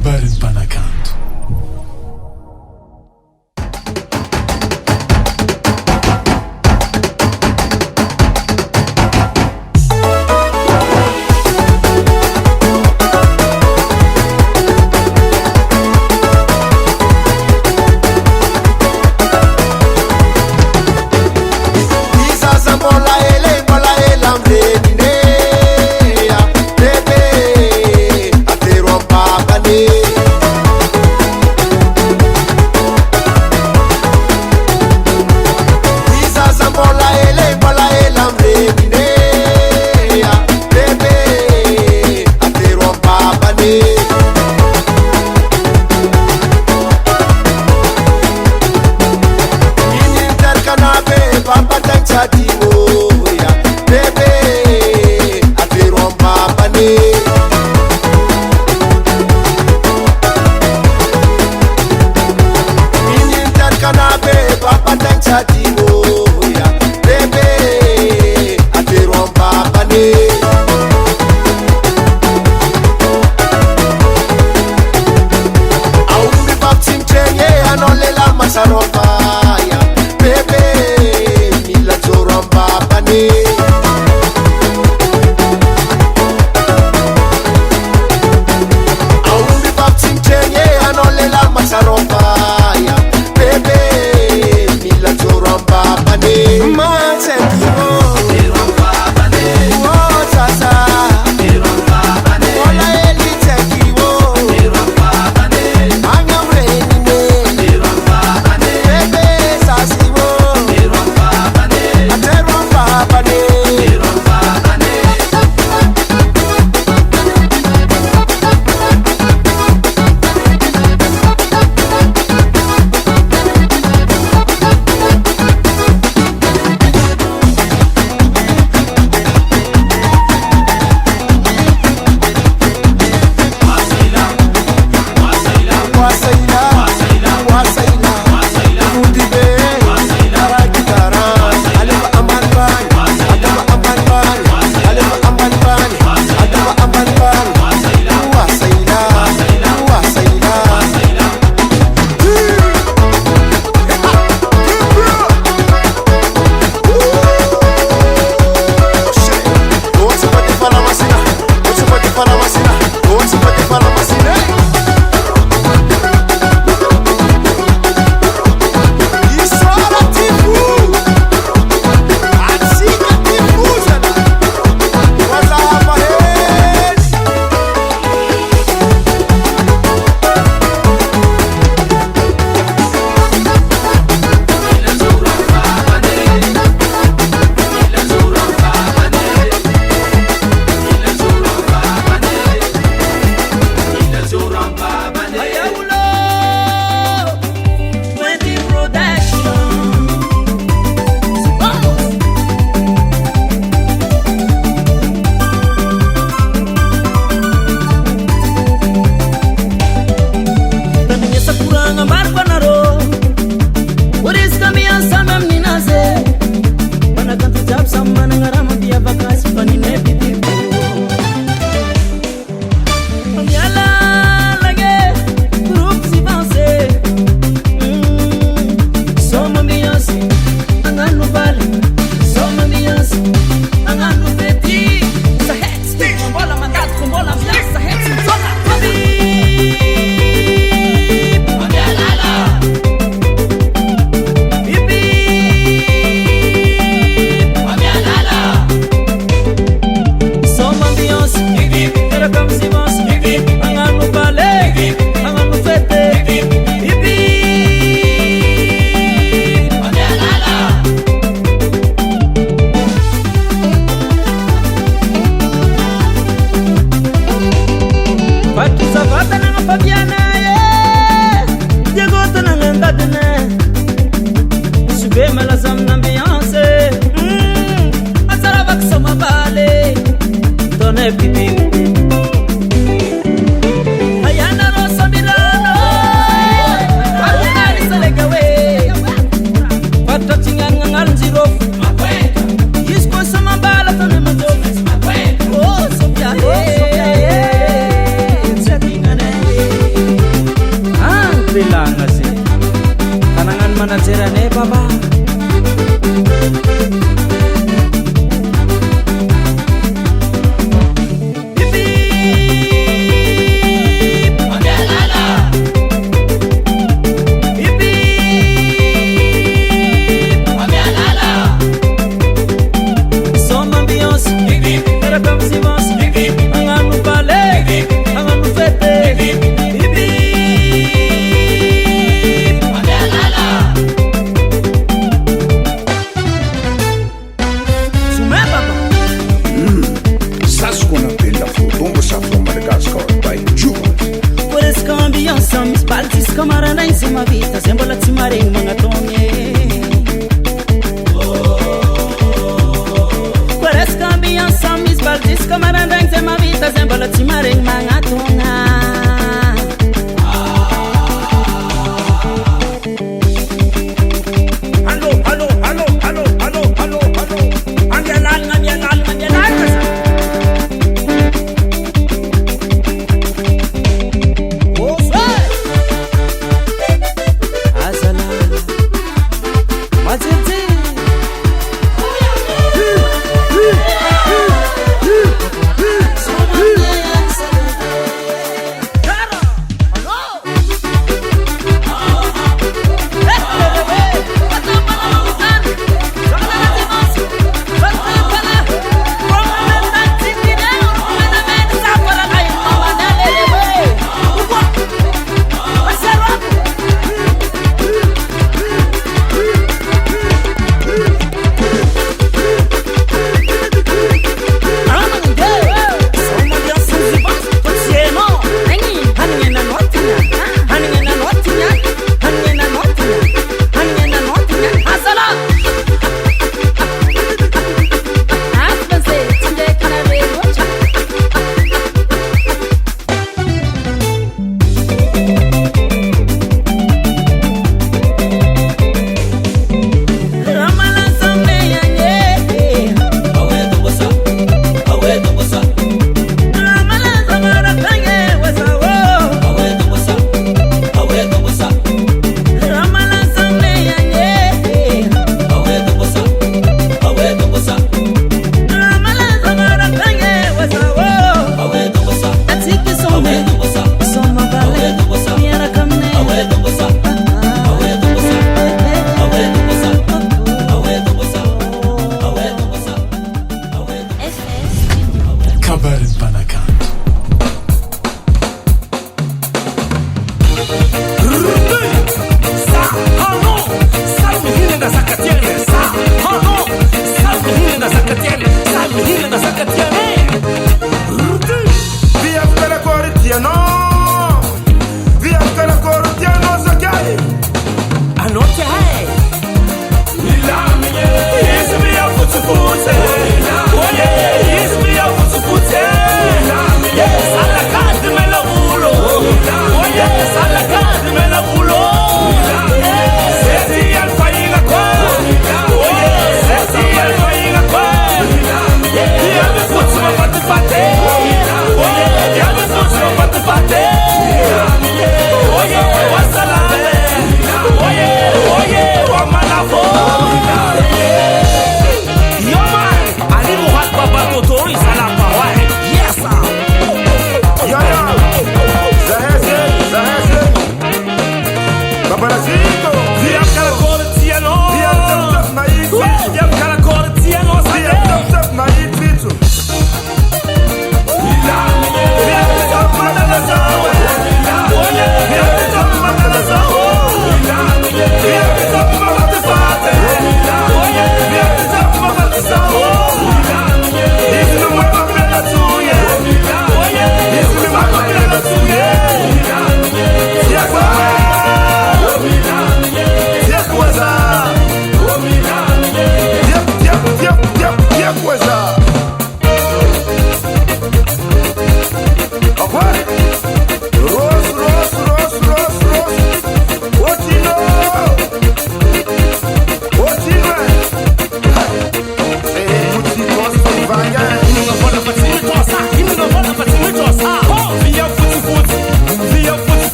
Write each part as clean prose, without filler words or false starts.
Habari Mpanakanto. maregny magnatogny koa resaka ambiance misy baldiska marandragny zay mavita zay mbola tsy maregny magnatogna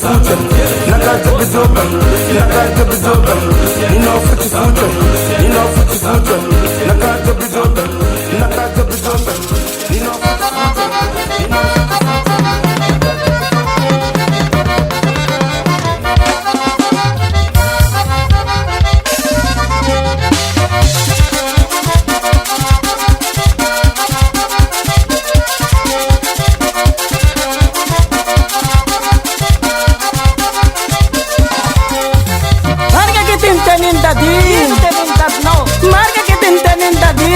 futhi futhi nakaze bizoba nakaze bizoba ino futhi futhi ino futhi futhi nakaze bizoba nakaze bizoba ino futhi futhi ino marca que tintanin tadi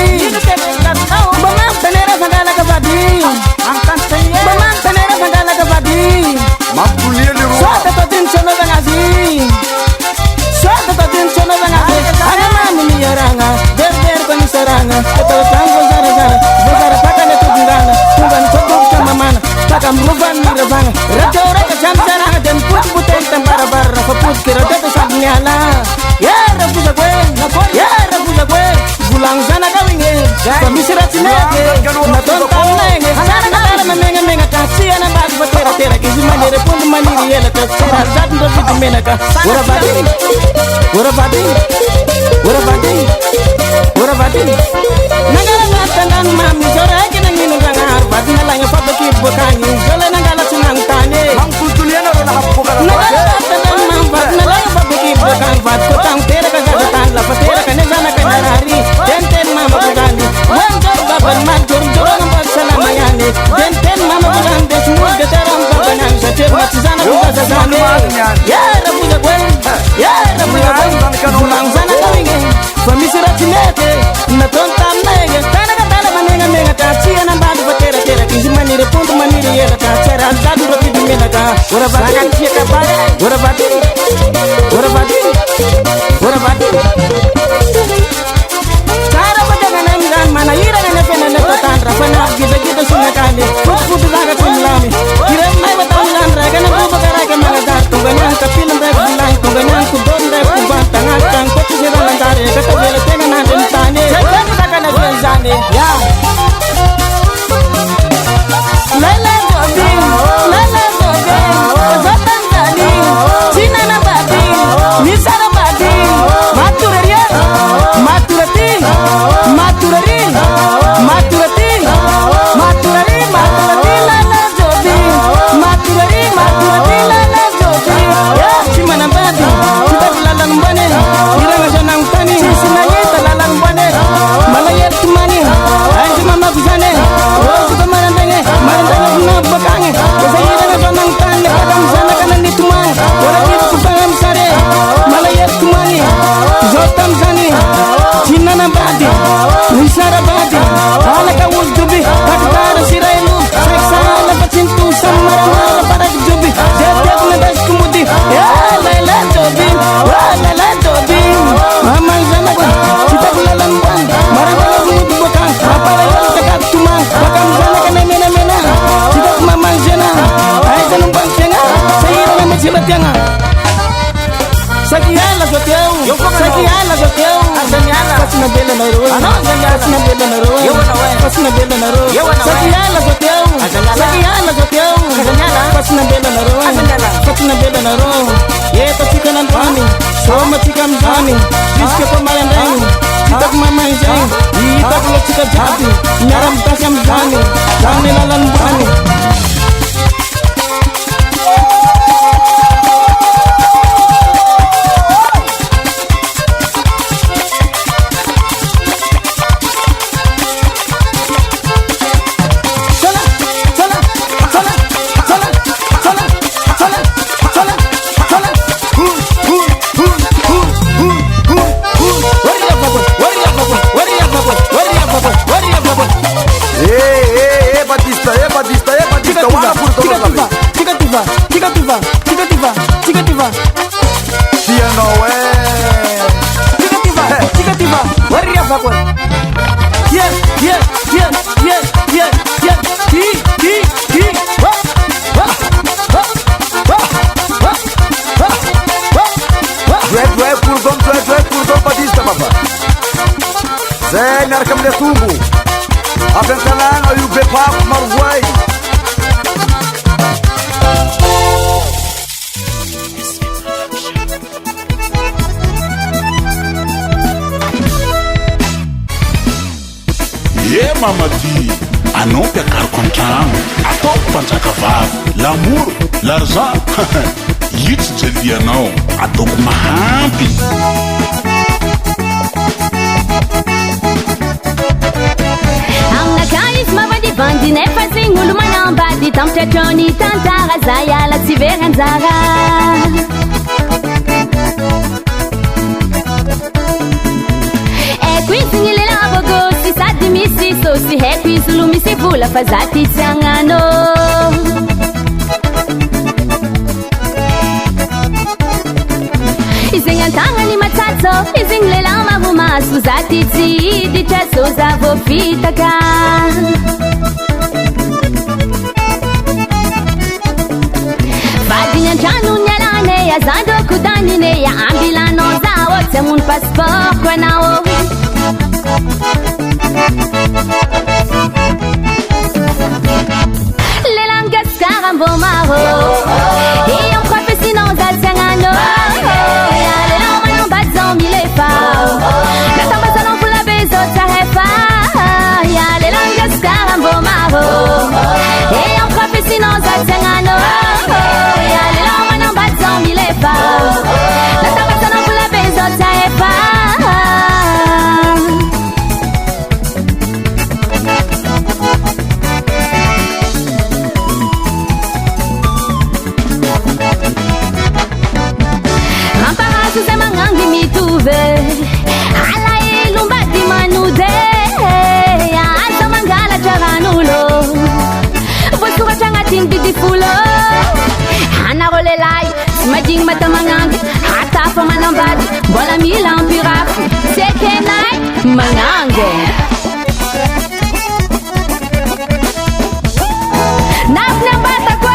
bamang tanera sagala kabadi bamang tanera sagala kabadi suatu tatin sono bangasi suatu tatin sono bangasi ada mami miaranga ber koni saranga ketua tanggo zara pakane tugana tugan kodok sama mana takam ruban mirabanga rajora ke jam saranga dan put tempara barra put kira datu sabnyala ya rabu zakwe ya rabu zakwe bulang sana kawinge pamisira tineke na tontam nenge sana kala menga kasi ana bag batera kizi manere pun maniri yela ka sera zat ndo fit menaka ora badi nangala natandan mami jora kina nginu gangar bad nalanga fabaki bokani jole nangala sunang tane mang kutuliana ro na happo kala nangala natandan mam bad nalanga fabaki bokan bad ko tang tera ka gatan la patera ka nezana ka narari ten mama bugani wanjor baban manjor jorang bad salama yani ten mama bugan des mul gataram babanan satir matsana buga zane ya rabu zakwe bulang sana kawinge pamisira tineke na tontam nege kana katala menga kasi ana bad batera kizi manire puntu manire yela ka sera zat ndo fit menaka ora bagan kia kabare ora badi cara badangan amgan mana ira na pena na tatandra pana gida sunakane put daga kumlami kira mai batangan raga na bubakara ka mga tunganyan kapilan da bulang tunganyan ku donda ku bantangan tang ko sira landare ka tabela tena na dentane ka na benzane ya lala jobi zatan tadi sina na badi misara badi maturati lala jobi lala jobi ya simana badi kita lalang bane iranga janang tani sina yeta lalang bane malayet tumani anji mama bujane rozu marandenge na bakange kasi iranga janang tani kadam sana kanan nitumang ora kita kupangam sare malayet tumani zotam zani sina na badi nisara badi ala ka wuzdubi kadara sirailu seksala pacintu samara para jubi jetek na das kumudi ya lala jobi mama zana ba kita bulalan ban marabala mud bukan apala yal takat tumang bakam zana kana mena kita mama zana ay zanum bang kenga sayira na majibat yanga Sakiala sotiau asanyala pasna bela naro pasna bela naro pasna bela naro sakiala sotiau asanyala pasna bela naro pasna bela naro ye to chikanan pani soma chikam jani jiske ko malandang kita mama jang kita ko chika jati nyaram kasam jani jani lalan bani Zé, narkam de tubo. Aventalan ayu bepap marwai. mamady anao mpiakaroko an-trano ataoko mpanjaka vavy lamoro l'argent itsy jelianao ataoko mahampy aminaka izy mavadivandy nefa signy olo manambady tampitratrony tantara za iala tsy veranjara eko izy gny lelavogosy sady misy sosy heko izy lo misy vola fa za ty tsy agnano izegny antagnany matsatso izegny lela mavomaso za ty tsy iditra so za voafitaka vadigny antrano ny alaneya za ndoko danineya ambilanao za ohatsy amono passportko anao lelan'ny gasikara mbô maro io mifampisinao za tsy agnano lelanao manambady zao milefa natambazanao vola be zao tsy ahefa lelan'ny gasikara mbô maro io mifampisinao za tsy agnano lelanao manambady zao milefa natambazanao vola be zao tsy ahefa zay magnangy mitovy alaelo mbady manode aza mangalatra ran'olo voasoratra agnatin'ny didifolo anaro lelahy tsy madigny mata magnangy atafa manambady mbola mila ampirafy sekenay magnangy nafiny ambatako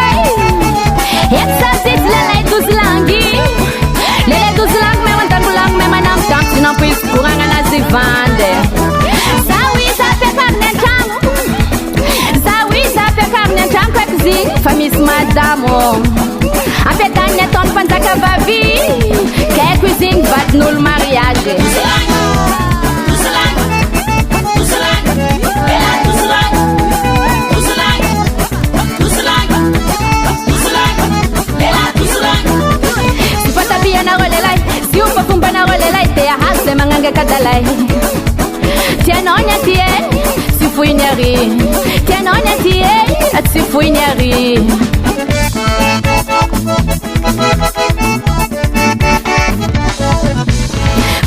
eksasitsy lelay dozy langy lele dozy langy me mantango langy me manamtampo tsy nampoizy koragna anazy vandy zaho izy ampiakariny an-tragno zaho izy ampiakariny an-tragno kaiky zigny fa misy madamo ampiataniny ataony mpanjaka vavy kaiko izy igny vadin'olo mariage Te manganga kadalay tianonya tie sifuinyari tianonya tie sifuinyari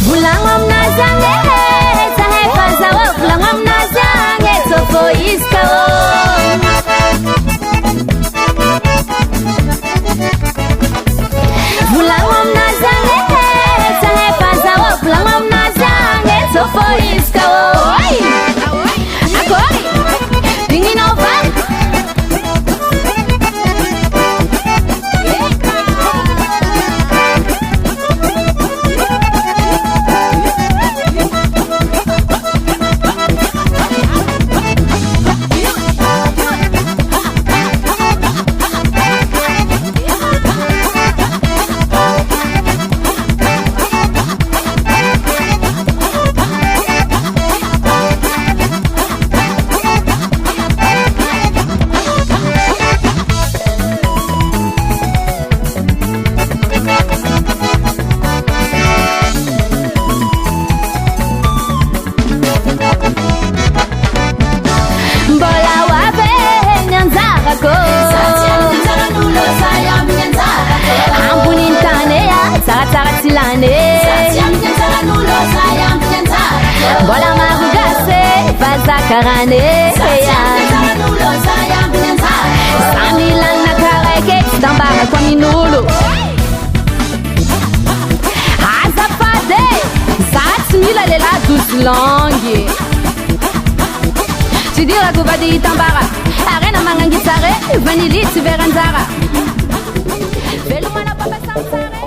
bulang amnazange sahe fazawo bulang amnazange sofo iskawo bulang amnazange pulang amnazange sofo iskawo akori dingin over bola marugase vazakarane samilan na kareke tambara kwa minulu azafade zats mila lela douce langue tidira kubadi tambara arena mangangitsare vanilitsi veranzara velumana papa samsare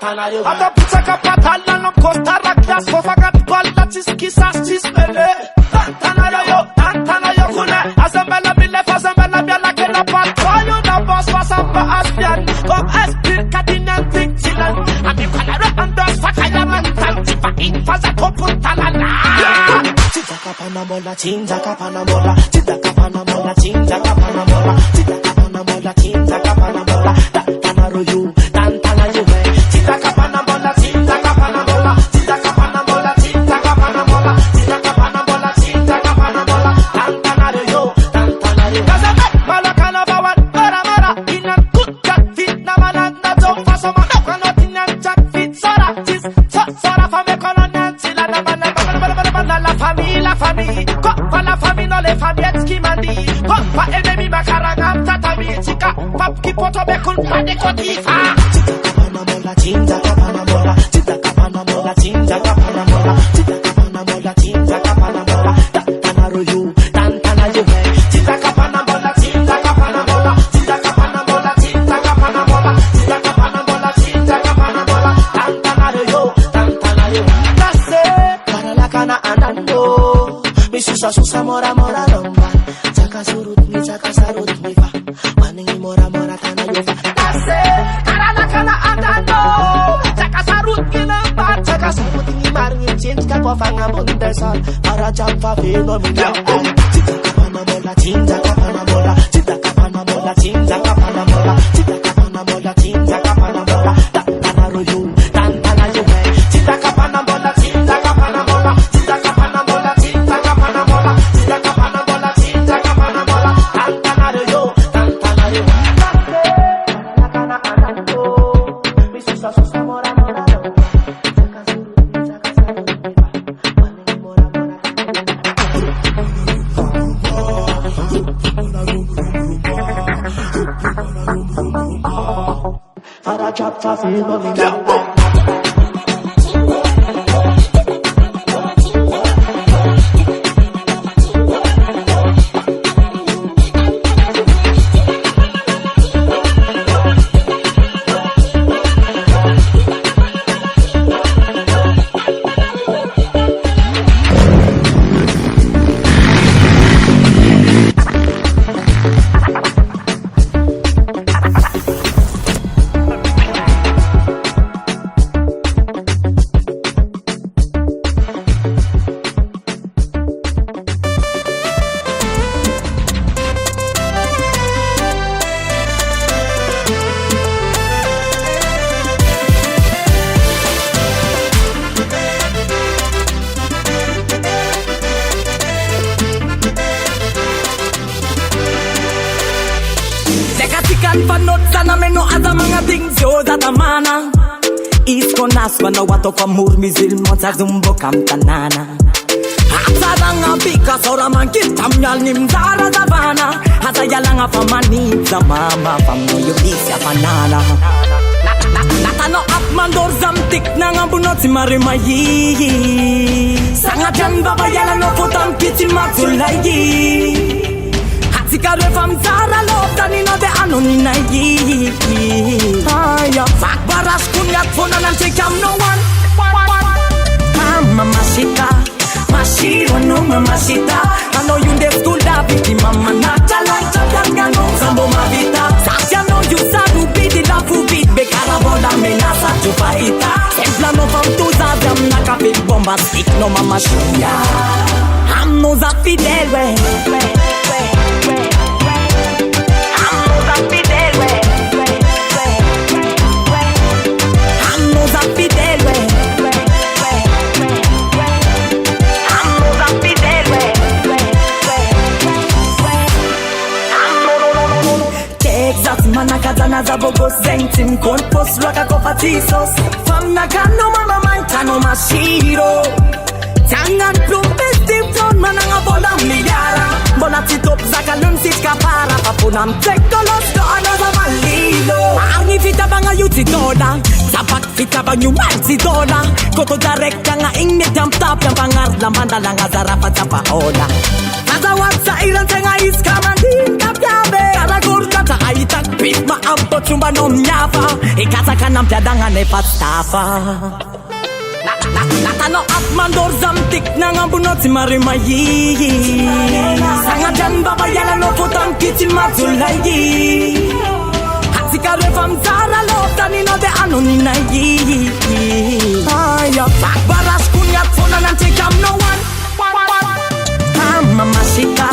Ada pizza kapatala no costa rakya kofagat balla tiskisa tismele. Tantana yo kune. Azambela bile fazambela biala kena patwayo na boss fasamba asbian. Kom espir kadinan tiktilan. Ami kalaro andos fakaya mantan tipa infaza kopuntalana. Tita kapana mola chinja kapana mola. Tita kapana mola chinja kapana mola. Tita kapana mola chinja kapana mola. Tantana royu. Susah mora lomba, caka surut mi fa, maningi mora tanah yufa. Ase, karana kana andando, caka sarut kinamba, caka sarut mi maringi cinta kau fanga bundar sal, para jampa fenomena. Cita kapana mola, cinta kapana mola, cita kapana mola, cinta kapana mola, cita kapana mola, cinta kapana mola, tantana royu, tantana yuhe, cita kapana mola, cinta kapana mola, cita kapana mola, cinta kapana mola. Para drop off in the Iskonas wato kwa murmizil monta zumbo kamtanana Hatsaranga bika sora mangil tamyal nimzara zavana Hatayalanga famani zamama famoyo isya panana Natano apmandor zamtik nangabunot si marimayi Sangajan babayala no potam pitil matsulayi Hatikare famzara loptani no de anoninayi Fakbaras kunyak fona nan take am no one Mamacita, mashiro no mamacita I know you de school da biti mama nata like a no Sambo mavita Sasya no you sabu biti la fubit Bekara boda menasa chupaita Sempla no fam tu zabiam naka big bomba stick no mama shuya I'm no za fidel we I'm no za fidel we Manakazana zabogo zentim kon pos raka kopatisos Fam nakano mama mankano mashiro Tangan plumpes deep down mananga bola miyara Bola titop zakalun sit kapara Papunam tekolos do another malilo Maangi fita banga yuti dola Sapak fita bang yumansi dola Koto direct nga ingit jam tap yang pangar Lamanda lang azarapat sa pahola Nazawat sa ilan tenga iskamandin kapyabe Karagur kata aitak pit maampo chumba nom nyafa Ikataka kanampiadangan ay patstafa. Natano at mandor zamtik na nga bunot si Marimayi. Sangat jan babayaran no putang kitchen matzulayi. Hati karefam zara lotani no de anoninayi. Aya baras kunyat fona nan cekam no one. Mamacita,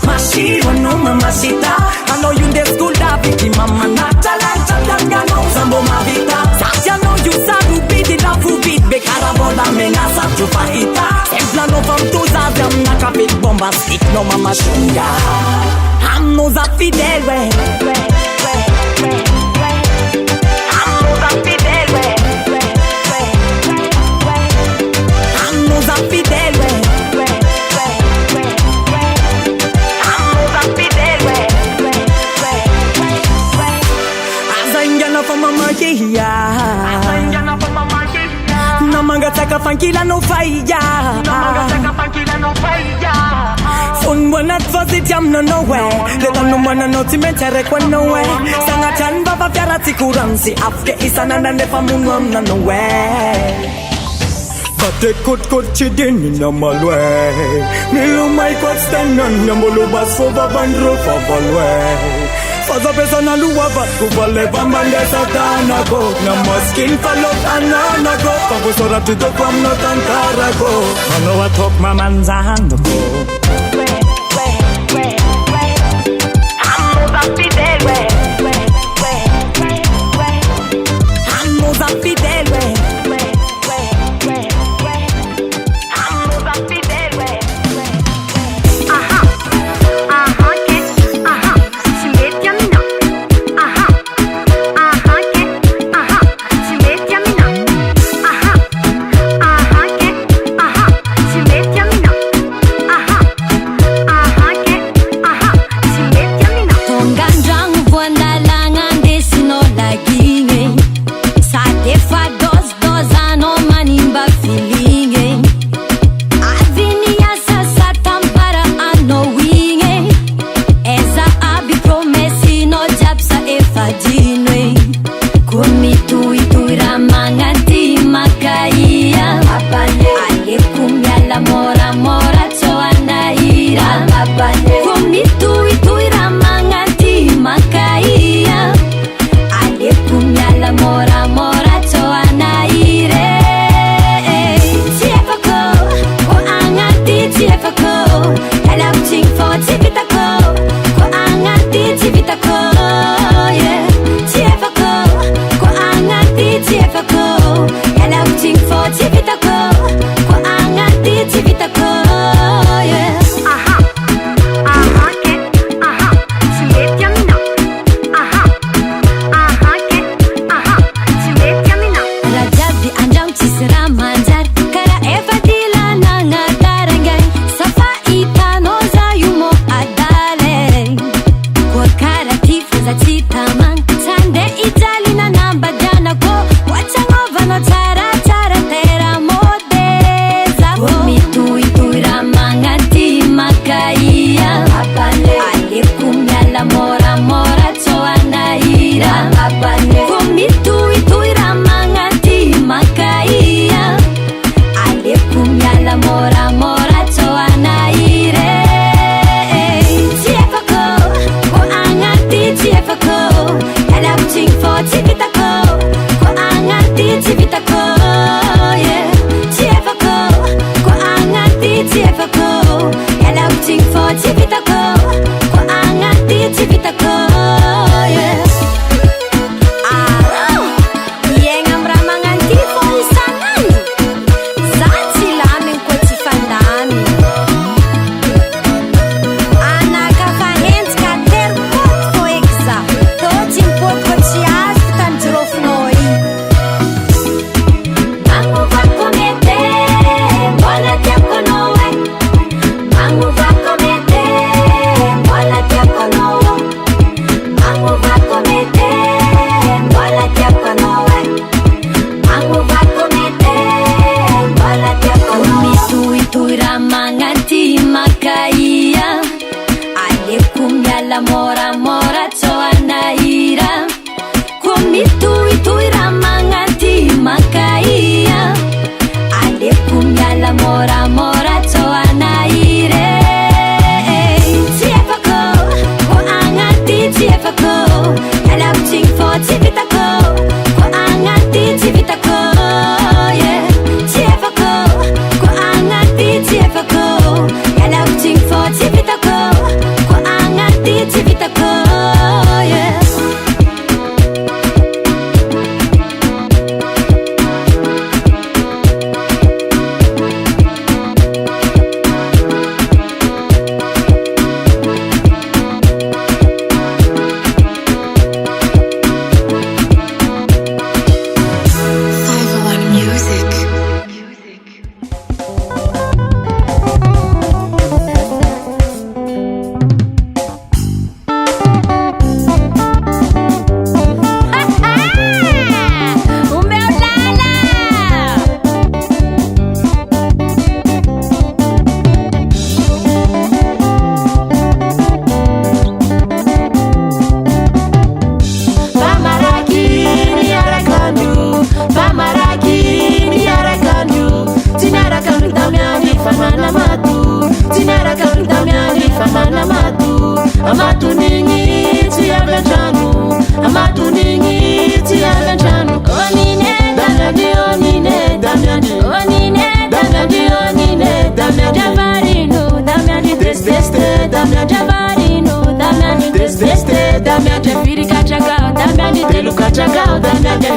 masiwa no mamacita. I know you de school da viki mama nata lanta danga no sambo mavita. Sacha no you sabu bidi la fubit bekara bola menasa chupaita. En plano from tuza jam na kapit bomba stick no mama shunga. I'm no za fidel we. I'm no za fidel we. I'm no za fidel we. Namanga taka fankila no faya. Fun wanat vazit yam no nowhere. Leta no mana no timentere kwa nowhere. Sanga chan baba pyara tikuransi. Afke isana na nefa munwam na nowhere. Pate kot chidin na malwe. Milu mai kot stanan na molo bas fo babandro fa balwe. Faza pesa na luwa bat kubale bambande satana go. Na maskin falot anana go. Pagosora to the pam no tantara go. Mano wa tok mamanzando go. Amo za fidel we. Amo za fidel we.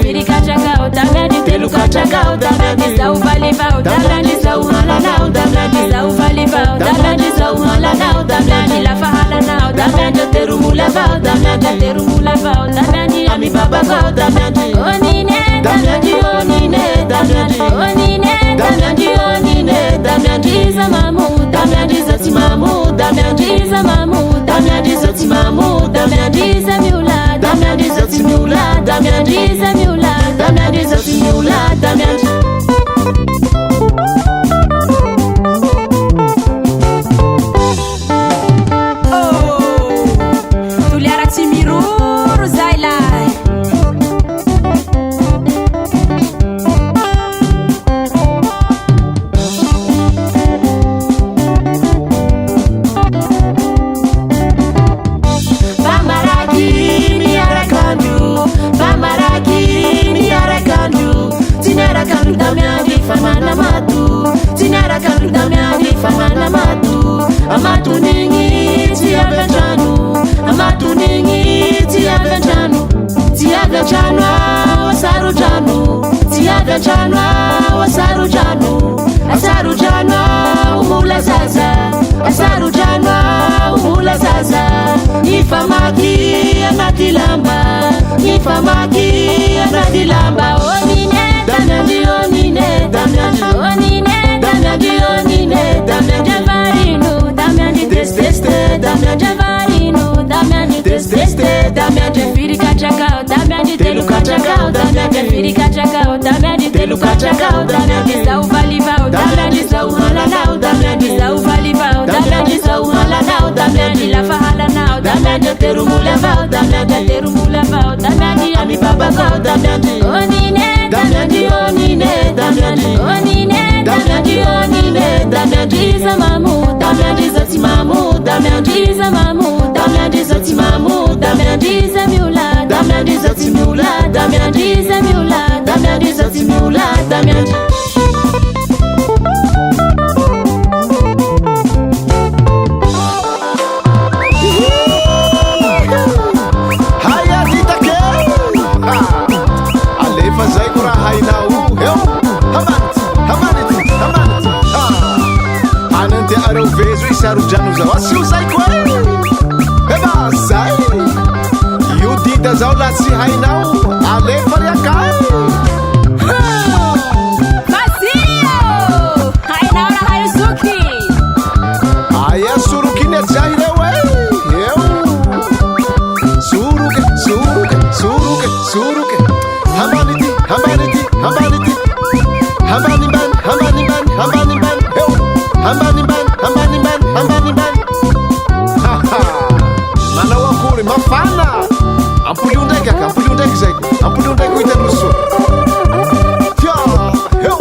Firi kachaka utamedi telu kachaka utamedi Zau valiva utamedi zau halana utamedi Zau valiva utamedi zau halana utamedi La fahalana utamedi teru mulava utamedi Teru mulava utamedi Ami baba ka utamedi Onine utamedi onine utamedi Onine utamedi onine utamedi Zamamu utamedi zati mamu utamedi Zamamu utamedi zati mamu utamedi Zamiula utamedi zati miula utamedi Zamiula utamedi zati miula utamedi Amatu ningi tiaga janu Amatu ningi tiaga janu Tiaga janu wasaru janu Tiaga janu wasaru janu Asaru janu umula zaza Asaru janu umula zaza Nifamaki anatilamba Nifamaki anatilamba Onine damyandi onine damyandi Onine damyandi onine damyandi Javarinu damyandi testeste damyandi Javarinu damyandi testeste damyandi Firi kachaka damyandi telu kachaka damyandi Firi kachaka damyandi telu kachaka damyandi Zau valiva damyandi zau halana damyandi Zau valiva damyandi zau halana damyandi La fahalana damyandi teru mulava damyandi Teru mulava damyandi Ami baba ka damyandi Onine damyandi onine damyandi Onine damyandi onine damyandi Zamamu damyandi zati mamu damyandi Zamamu damyandi zati mamu damyandi Zamiula damyandi zati miula damyandi Zamiula damyandi zati miula damyandi Areu vejo e saru janu zau assim usai quai eba sai e o dita zau lá se rainau ale faria cai Vazio rainau na raio suki aí é suruki ne zahire ué eu suruke suruke suruke suruke hamaniti hamaniti hamaniti hamani ban hamani ban hamani ban eu hamani ban mana wakuri mafana ampuli undege zaiku ampuli undege ita nusu tia eu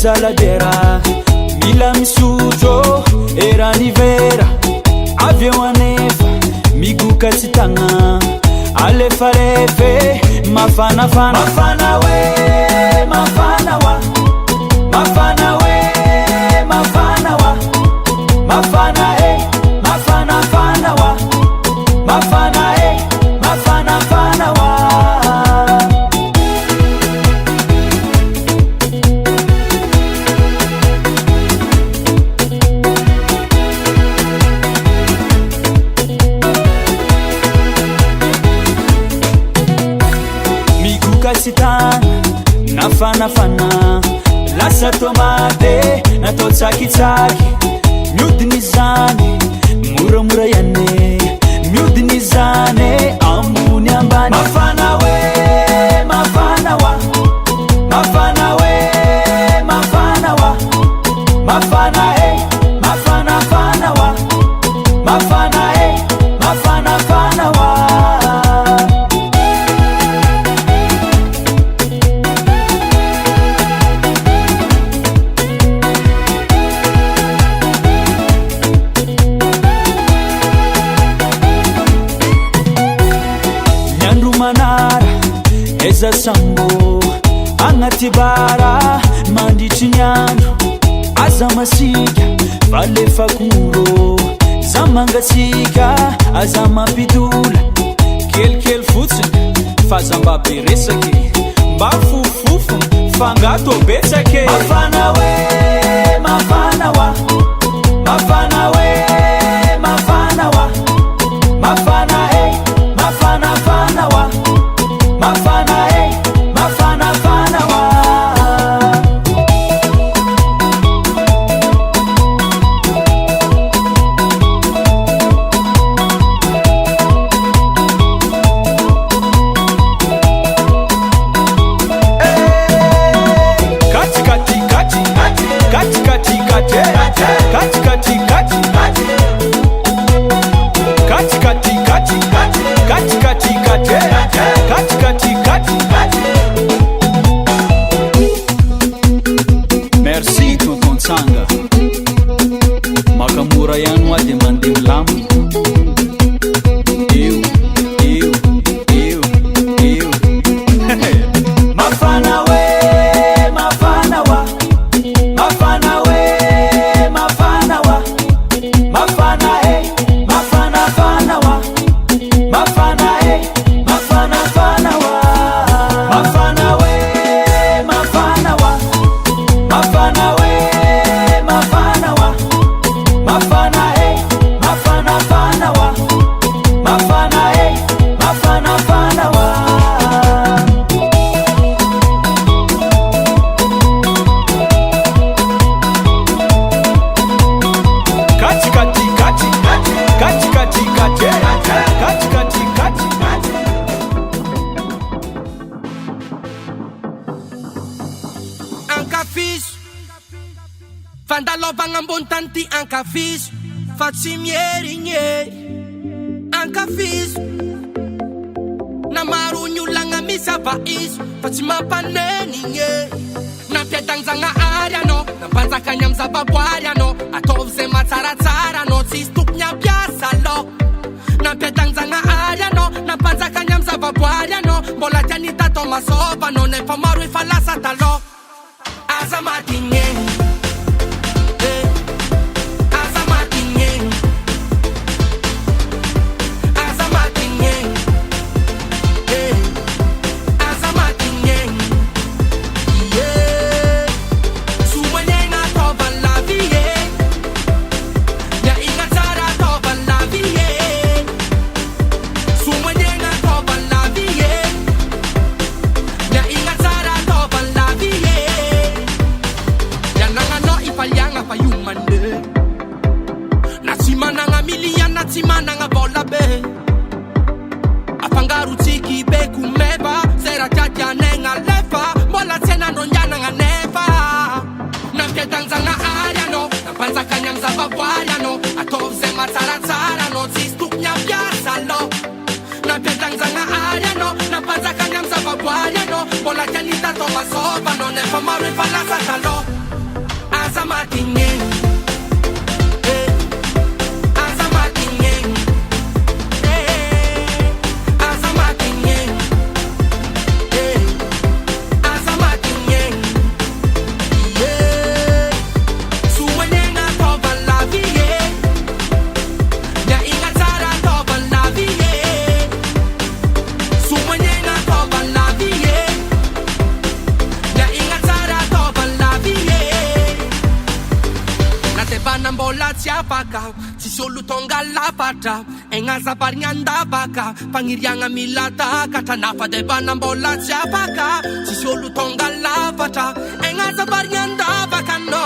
saladera mila misutro eranivera avion anefa miguka tsy tagna alefarefe mafanafana mafana we mafana wa mafana we mafana wa mafana mafana fana wa mafana mafana fana wa sitana nafanafana lasa tomate natao tsakitsaki miodiny zany moramora iane miodiny zany ambony ambany mafana we mafana wa mafana we mafana wa mafana mafana fana wa mafana mafana fana wa eza sambo agnaty bara mandritry ny andro aza masika valefakoro za mangatsika aza mampidola kelikely fotsiny faza mba be resaky mba fofofo fangato betsake mafana we mafana wa mafana we mafana wa mafana mafana fana wa mafana mafana fana wa kati kati kati kati kati kati kati kati kati kati kati kati kati kati kati kati kati merci tonton Tsanga makamora ihany hoa dia mandeha milamina eo eo eo eo mafana we mafana wa mafana we mafana wa mafana mafana fana wa mafana mafana fana wa mafana we mafana wa mafana we mafana wa mafana mafana fana wa mafana mafana fana wa kati kati kati kati kati kati kati kati kati anka fiso fandalovagna ambony tany ty anka fiso fa tsy mierigney anka fiso na maro ny olagna misy ava iso fa tsy mampanenigny nampiadanjagnaary anao nampanjakany amy zavaboary anao ataovy zay matsaratsara anao tsisy tokony ampiasa alo nampiadanjagnaary anao nampanjakany amy zavaboary anao mbola tianita atao masova anao nefa maro efa lasa talo aza matigny Bola canita toma sopa, non è fa male fa la satalo. Baka pangirianga milata katanafa de banambola chapaka sisolu tonga lavata engaza barianda baka no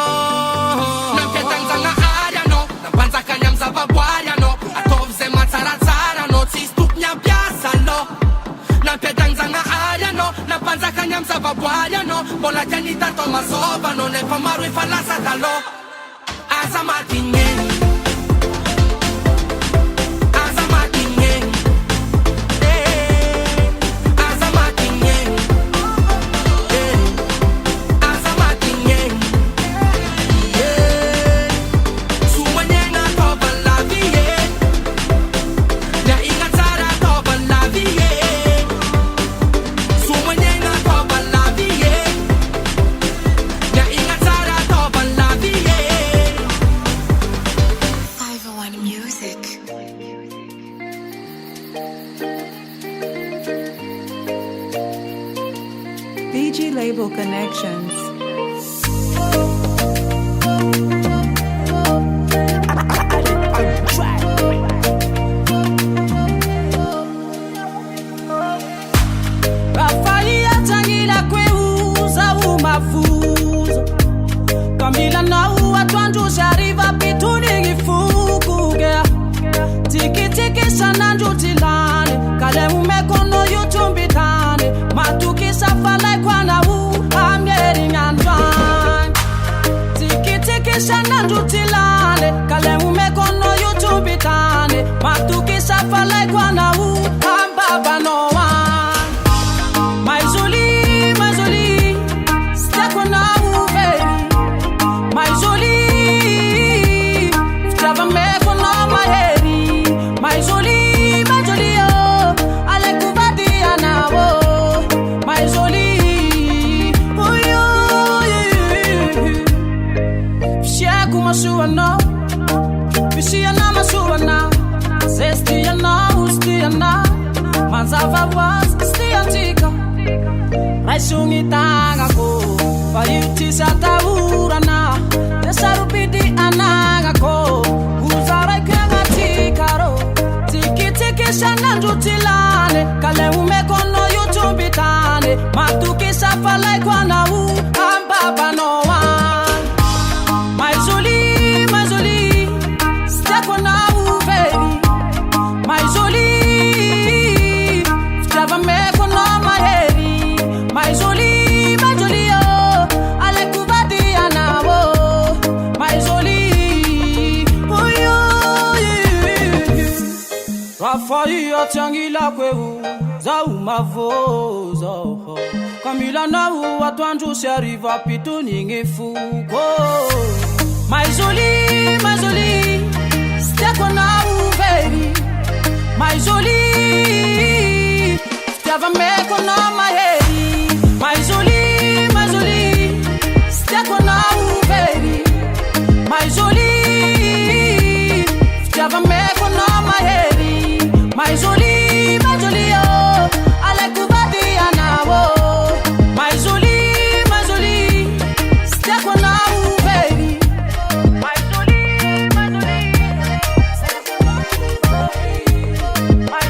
namketanzanga aria no nampanza kanyamza babwaria no atovze matsaratsara no tsistupnya biasa no namketanzanga aria no nampanza kanyamza babwaria no bola janita tomasova no ne pamaru ifalasa talo asa matinye BG Label Connections. Rafaia tangila kweuza umafuzo Kamila na uatwanju shariva pituni ngifukuge Tiki tiki sana njutilane Kale umekono yutumbitane Matuki safalai kwa na I'm getting undone Tiki tiki sana njutilane Kale umekono yutumbitane Matuki safalai kwa na I'm baba no one My jolie, step on now, baby. My jolie, never make on my head. My jolie, oh, I like to body now. My jolie, oh, you. Share kuma suana, Pishiana masuana, Zestiana, Ustiana, Manzava was Stiantica. Raisungitanga ko Payuti sa taurana Desarupidi ananga ko Uzarai kenga tikaro Tiki tiki shananju tilane Kale umekono yutumbitane Matuki safalai kwa na Ambaba no one My jolie Step on now baby My jolie Never make on my head My jolie, oh, I like to body now. My jolie, oh, you. Rafaia tangila kweu, za umavozo. Kamila na uatwanju shariva pituni ngifuko. My jolie, step on now, baby. My jolie, never make on my head. My jolie, step on now, baby. My jolie, never make on my head. My jolie, oh, I like to body now. My jolie, step on now, baby. My jolie, step on now, baby. My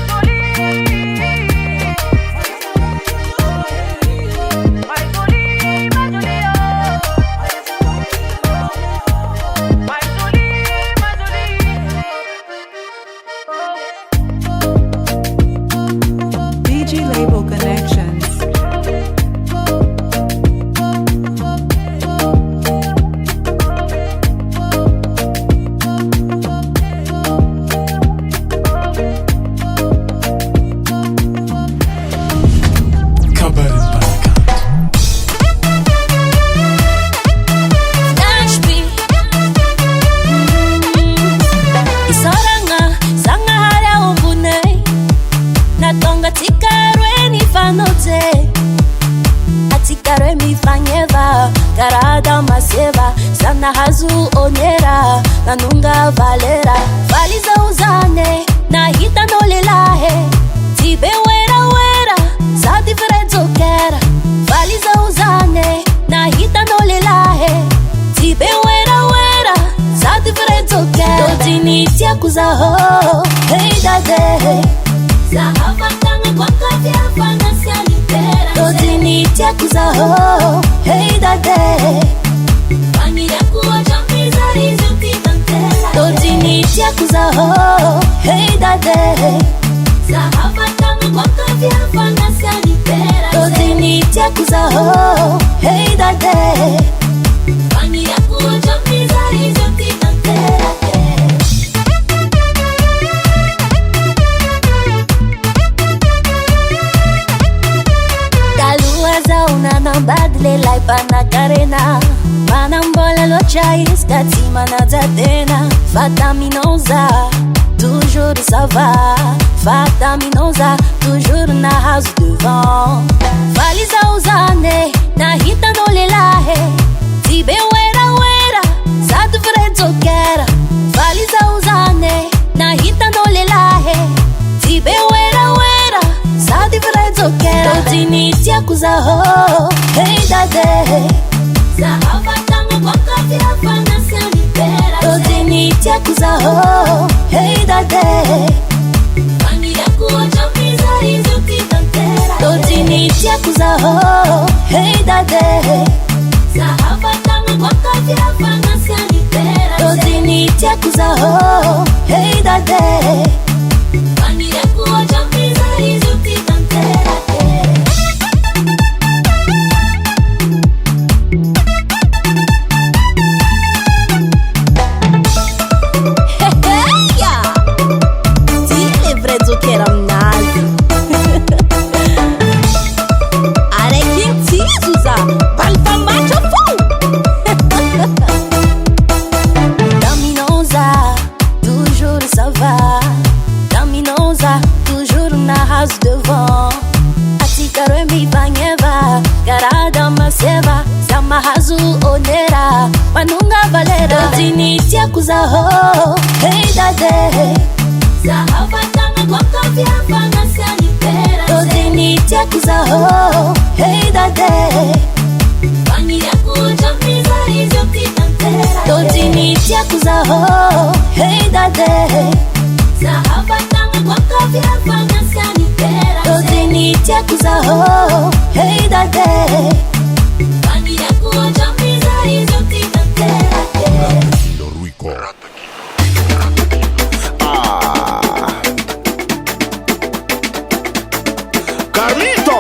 onera nanunga valera valiza uzane na hita nolelahe tibe wera wera za differenzo kera valiza uzane na hita nolelahe tibe wera wera za differenzo kera dotinitia kuzaho hey dade za hapa kanga kwa kati hapa nasi alitera dotinitia kuzaho hey dade Pangira kuwa champiza rizuti tantera dotinitia kuzaho hey dade za hapa kanga kwa kati hapa nasi alitera dotinitia kuzaho hey dade Pangira kuwa champiza rizuti tantera Una nambadle lai pana carena Manambola lo chais kati manazatena Fataminosa, toujours ça va Fataminosa, toujours na house devant Valiza uzane, na hita no lelahe Tibe wera wera, sa differenzo kera Valiza uzane, na hita no lelahe Tibe wera wera, sa differenzo kera Dotinitia kuzaho, hey dade Za hapa kama kwa kati hapa nasi alitera Dotinitia kuzaho, hey dade Pangira kuwa champiza rizuti tantera Dotinitia kuzaho, hey dade Za hapa kama kwa kati hapa nasi alitera Dotinitia kuzaho, hey dade Pangira kuwa champiza rizuti tantera devant Atikaremi banyeva Garada maseva Zamahazu onera Manunga valera Dotinitia kuzaho Hey dade Zahapa tanga kwa kafi hapa nasi alitera Dotinitia kuzaho Hey dade Pangira kuwa champiza rizuti tantera Dotinitia kuzaho Hey dade Zahapa tanga kwa kafi hapa nasi alitera Dotinitia kuzaho Hey dade Pangira kuwa champiza rizuti tantera Carlito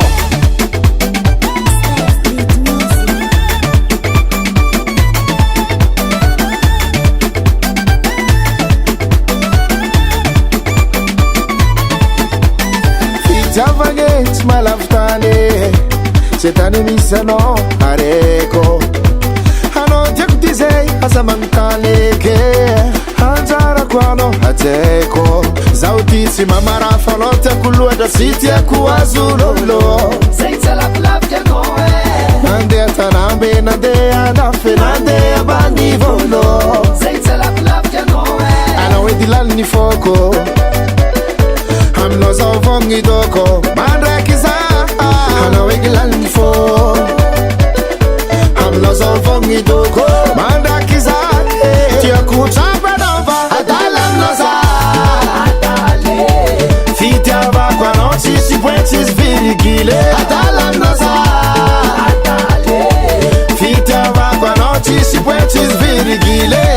Javagate malaftane Setane misano areko Hano jakutizei asamantaleke Hanjara kwano hateko Zautisi mamara falote kuluada siti ya kuwazulolo Seitse la plafja noe Nande atarambe nande anafe nande abani volo Seitse la plafja noe Ana wedilal ni foko Hamno zavongi doko Mandrakiza Hana wegilal nifo Hamno zavongi doko Mandrakiza Tia kuchapa nova Adalam noza Adale Fitiava kwa nochi si puentis virigile Adalam noza Adale Fitiava kwa nochi si puentis virigile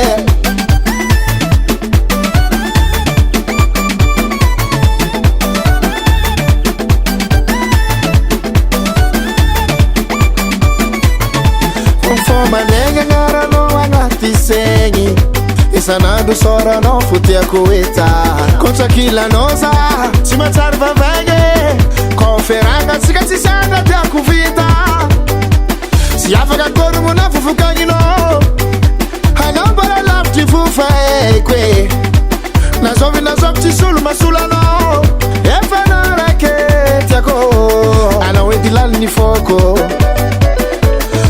Manenge ngara no angati sengi Isanadu sora no futia kuita Koncha kila noza Chima charva venge Konferanga tsika tsisanga tia kuvita Siafaga koru muna fufuka ngino Hanambara lafti fufa ekwe Nazovi nazopti sulu masula no Efana rake tiako Ana wedilal ni foko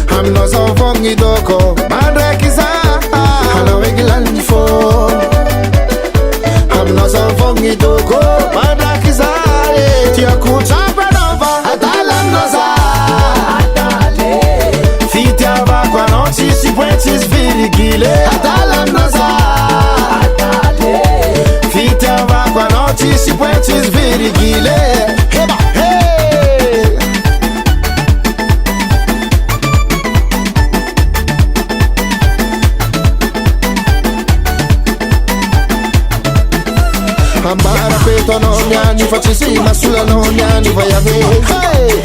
Hamno zavongi doko Mandrakiza Ambara peto non mi anni facci sì ma sulla non mi anni vai a vedere. Hey!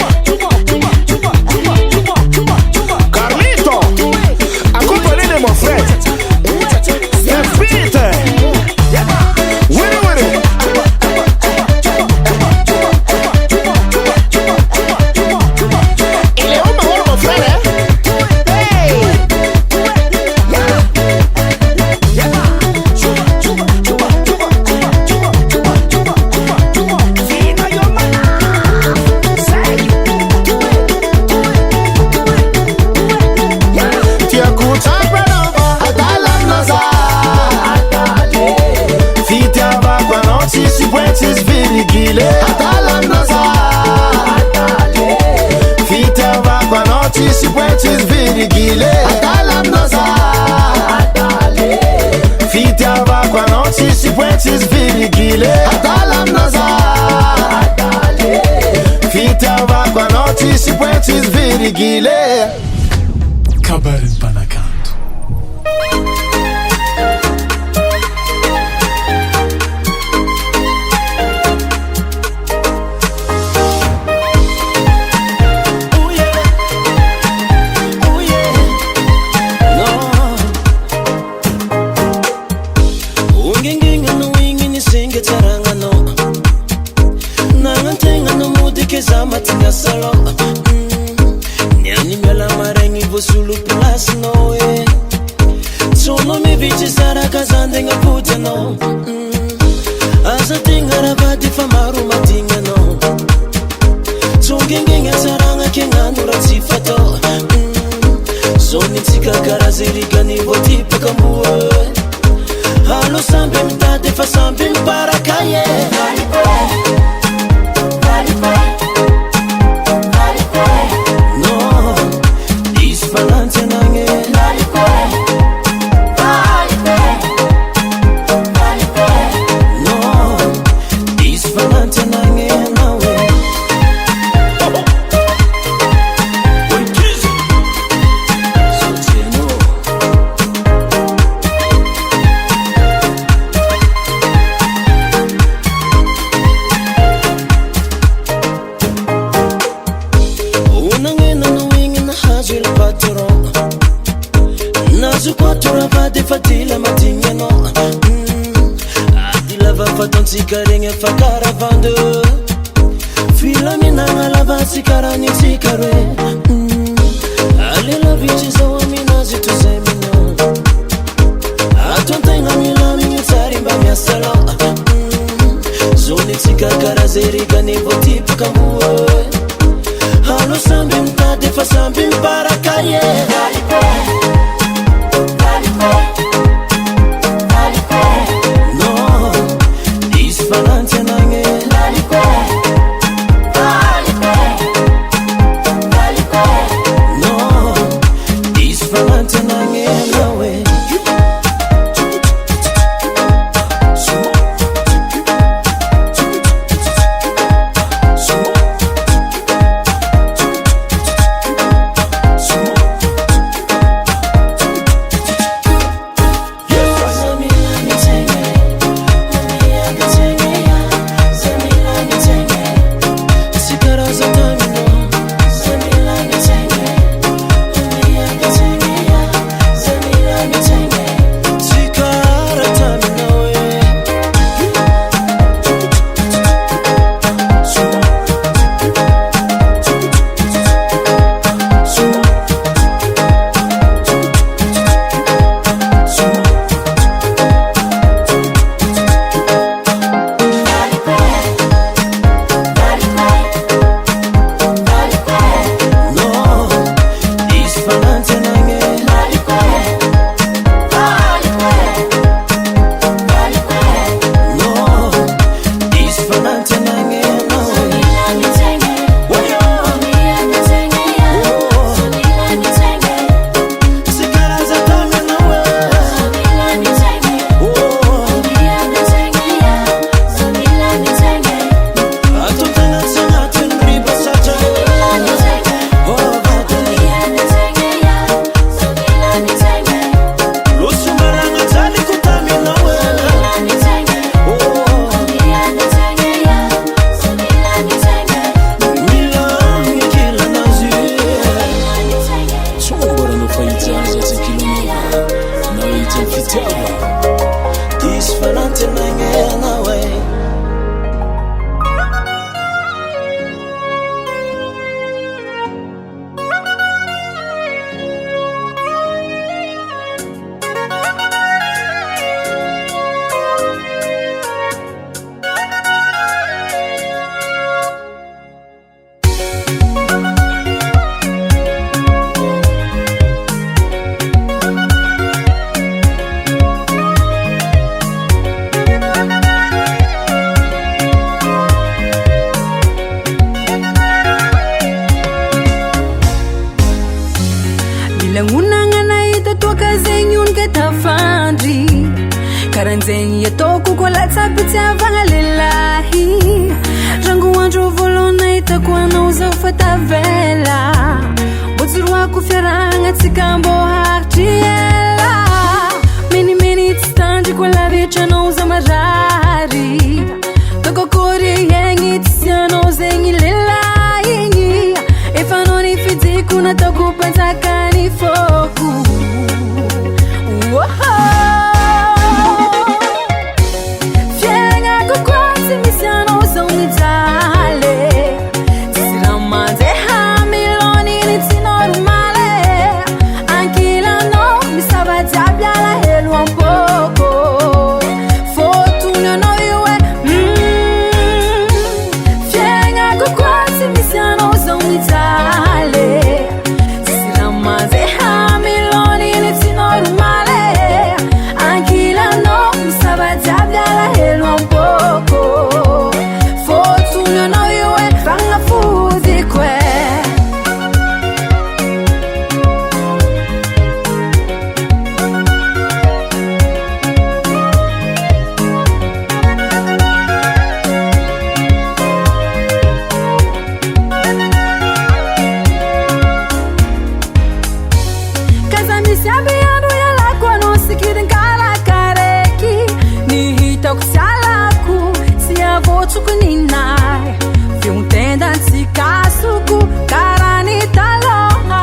Carlito, accompagnate mon frère. Step Peter, winnie winnie. Il est où mon frère? Hey! Cabaret Panacanto. karanzegny ataoko koa latsapitiavagna lelahy rango andro volona hitako anao zao fa tavela mbô joroako fiaragna tsika mbô haritry ela menimeny tsy tandriko lavitranao za marary tokokory iegny tsy sianao zegny lelahy igny efa anao ny fidiko nataoko panjakany fôko fiaigna kokoa tsy misy anao zao mijaly tsisy raha mandeha miloniny tsy normale ankilanao misava jiaby alahelo ampôko fôtony anao io e fiaigna kokoa tsy misy anao zao mijaly tsisy raha mandeha miloniny tsy normale ankilanao misava jiaby alahelo ampôko fôtony anao io e fagnafodiko e kaza misy aby andro ialako anao sikidiny karakareky nihitako tsy alako tsy avotsoko ninay fiontenda-tsikasoko karaha ny taloha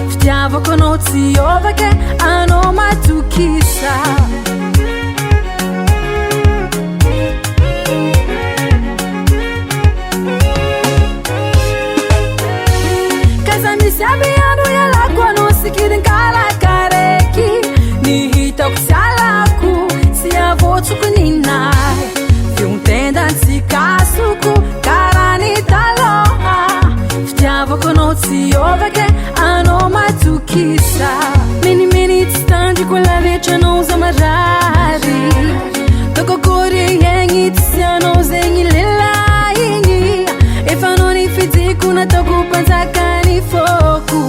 fitiavako anao tsy ovake anao matokisa kaza misy aby andro ialako anao sikidiny karakareky nihitako tsy alako tsy avotsoko ninay fiontenda-tsikasoko karaha ny taloha fitiavako anao tsy ovake anao matokisa menimeny tsy tandriko lavitranao za marary tokokory iegny tsy sianao zegny lelahy igny efa anao ny fidiko nataoko panjakany fôko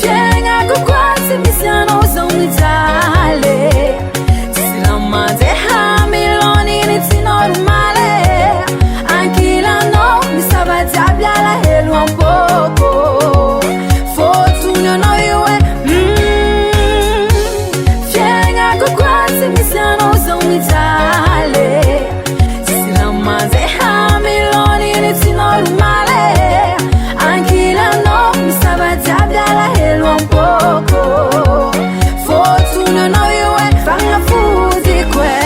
fiaigna kokoa tsy misy anao zao mijaly tsisy raha mandeha miloniny tsy normale ankilanao misava jiaby alahelo ampôko fôtony anao io e fiaigna kokoa tsy misy anao zao mijaly tsisy raha mandeha miloniny tsy normale ankilanao misava jiaby alahelo ampôko fôtony anao io e fagnafodiko e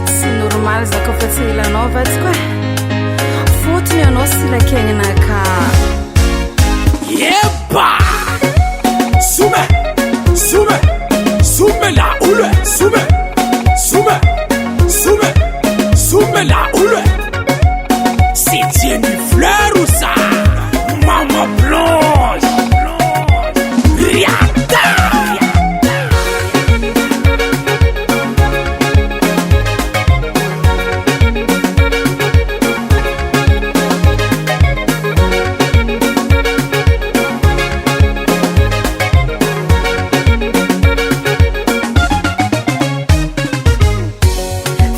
tsy normaly za kofa tsy ilanao vatsiko e fôtony anao silakegnanaka Yeba! Sume! Sume! Sume la ule! Sume! Sume! Sume! Sume la ule! C'est Jenny Fleur ou ça? Maman Blanche! Riata!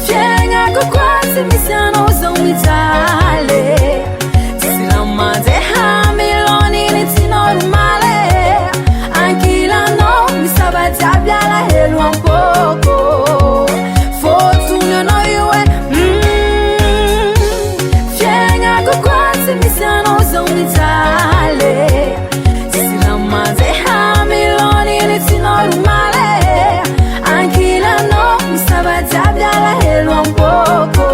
fiaigna kokoa tsy misy anao zao mijaly tsisy raha mandeha miloniny tsy normale ankilanao misava jiaby alahelo ampôko fôtony anao io e fiaigna kokoa tsy misy anao zao mijaly tsisy raha mandeha miloniny tsy normale ankilanao misava jiaby alahelo ampôko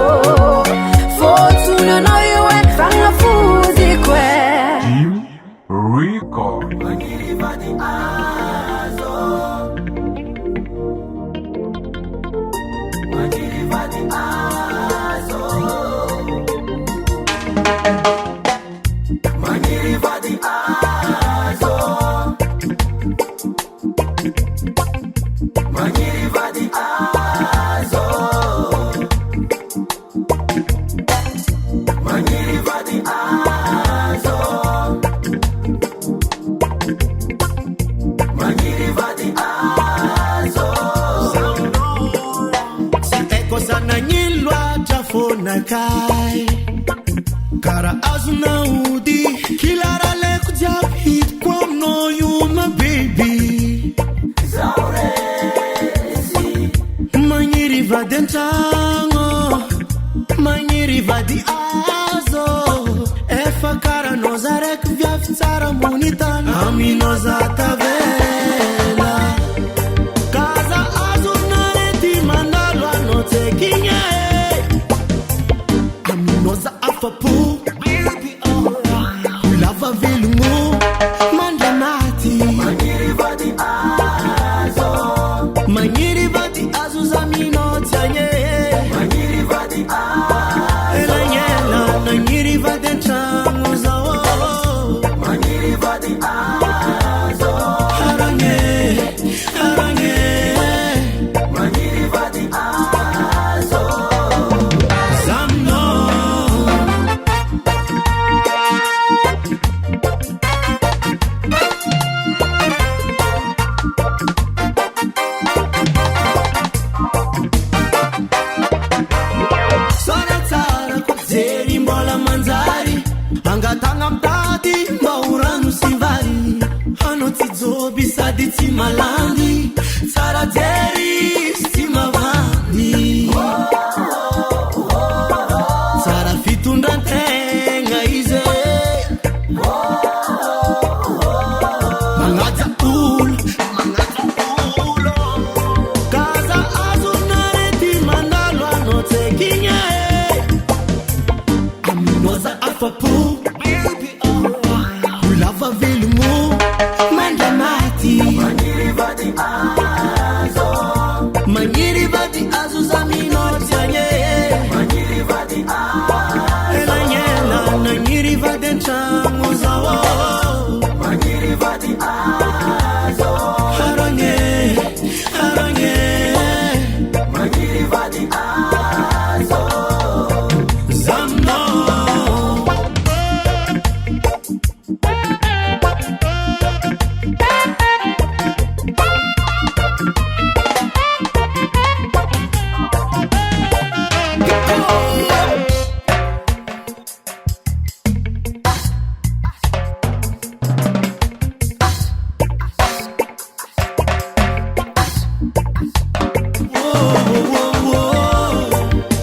fôtony anao io e fagnafodiko e Record. Manakai Kara azunaudi Kilara leku japit Kwam no you my baby Zaurezi Manyiri va dentango Manyiri va di azo Efa kara nozarek via fitsara munitan Ami nozata vela Kaza azunareti mandalo anote kinye Ami noza afapu Baby alright We love a vilungu Mandamati Manyiri va di azo Manyiri va di azo zamino tanye Manyiri va di azo Elanyela Nanyiri va dentango zawo Manyiri va di azo Harange Harange Manyiri va di azo Zamno Sonatara kuzeri mbola manzari Angatanga mtati mbauranu sivari Hanoti zobi sadi timalandi Sara teri stimavandi Sara fitundantenga ize Mangata ulo Kaza azunareti mandalo anote kinye Aminoza afapu Baby alright We love a vilungu Mandamati Manyiri va di azo Manyiri va di azo zamino tanye Manyiri va di azo Elanyela Nanyiri va dentango zawo Manyiri va di azo Harange Harange Manyiri va di azo Zamno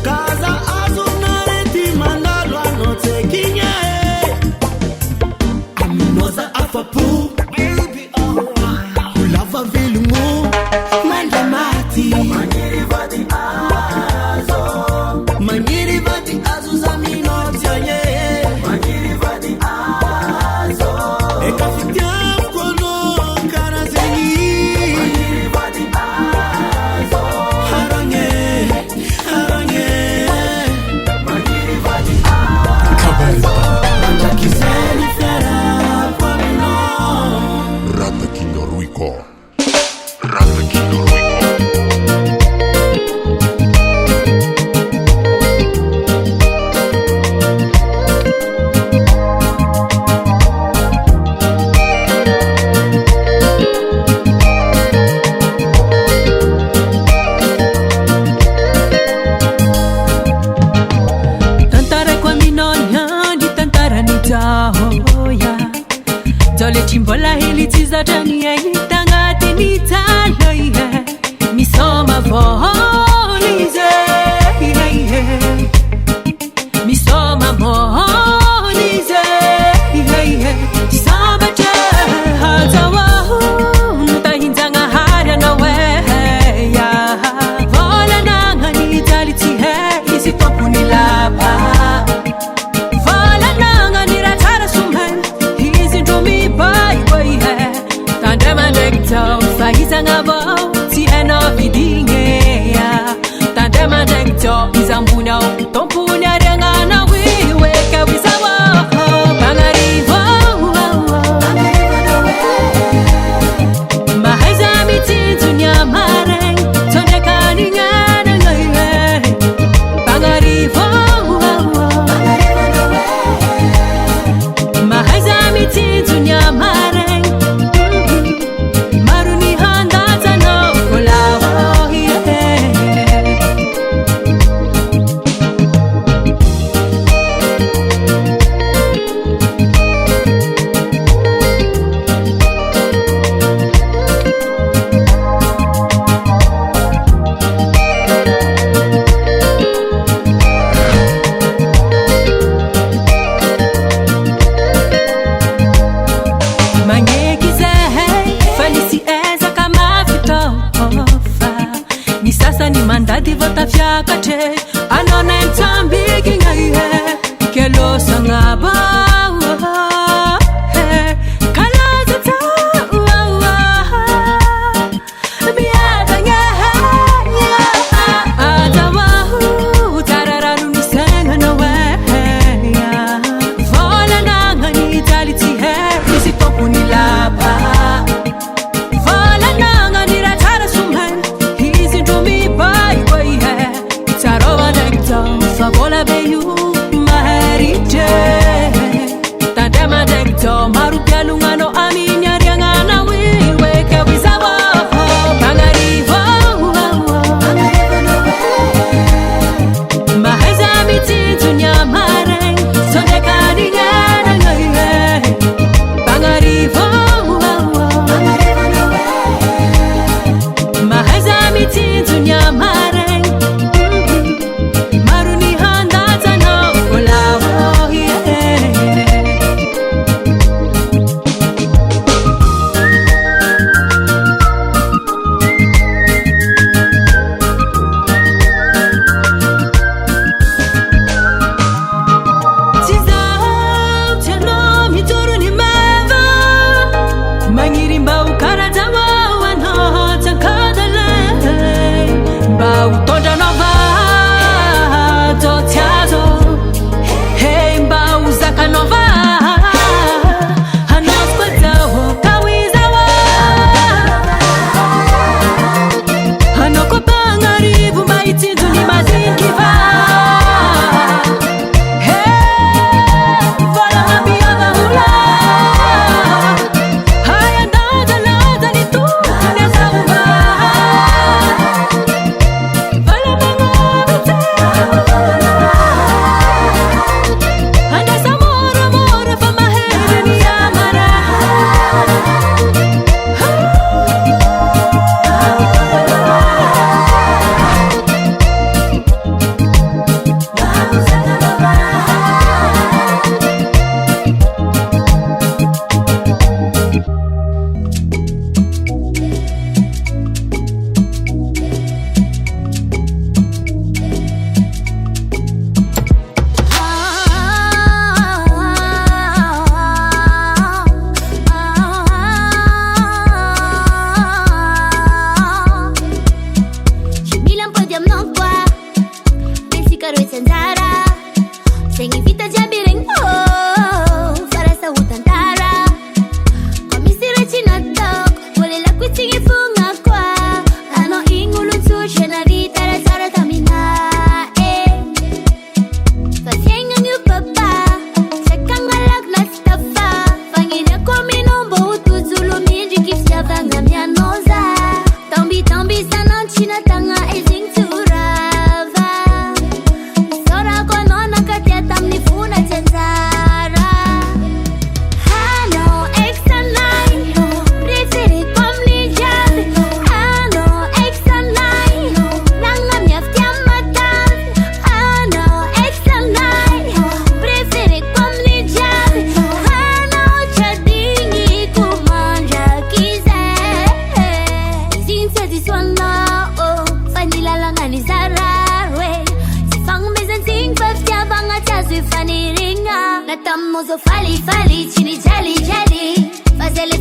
Kaza azunareti mandalo anote kinye Aminoza afapu Baby alright We love a vilungu Mandamati Manyiri va di azo Manyiri va di azo zamino tanye Manyiri va di azo Eka fitiam kono karazeni Manyiri va di azo Harange Harange Manyiri va di azo Manjakizeni fera kwa mino Rata King Ruiko. Rata King Ruiko. Tantara kwa minonya di tantara ni tahoya Tole chimbola hili tiza tani ya itangati ni taloye Misoma volize Misoma molize Tisamba che hatawa Nuta hinzanga hara na weya Vola nanga ni taliti he Isi topu ni lapa Vola nanga ni ratara sumhen Hizi ndumi bai wei he Tandema nekto Fahizanga bo Ti eno vidinge ya Tandema nekto Izambuna Tompunya renga na wiwe Kawisawa Bangarivo Mahaiza miti dunya mareng Toneka ni ngana ngaiwe Bangarivo Mahaiza miti dunya mareng Maruni handa Falisi eza kama vitofa ni sasa ni mandadi vota fyakate anona ntambiki ngaihe kelo sangaba Favola beyu maherite tadema dekto marupia lungano aminya riangana wiwe ke wisawa bangarivo maheza miti tunya mare sonde kadingana ngaiwe bangarivo maheza miti tunya mare Natamo zo fali fali chini jali jali fazele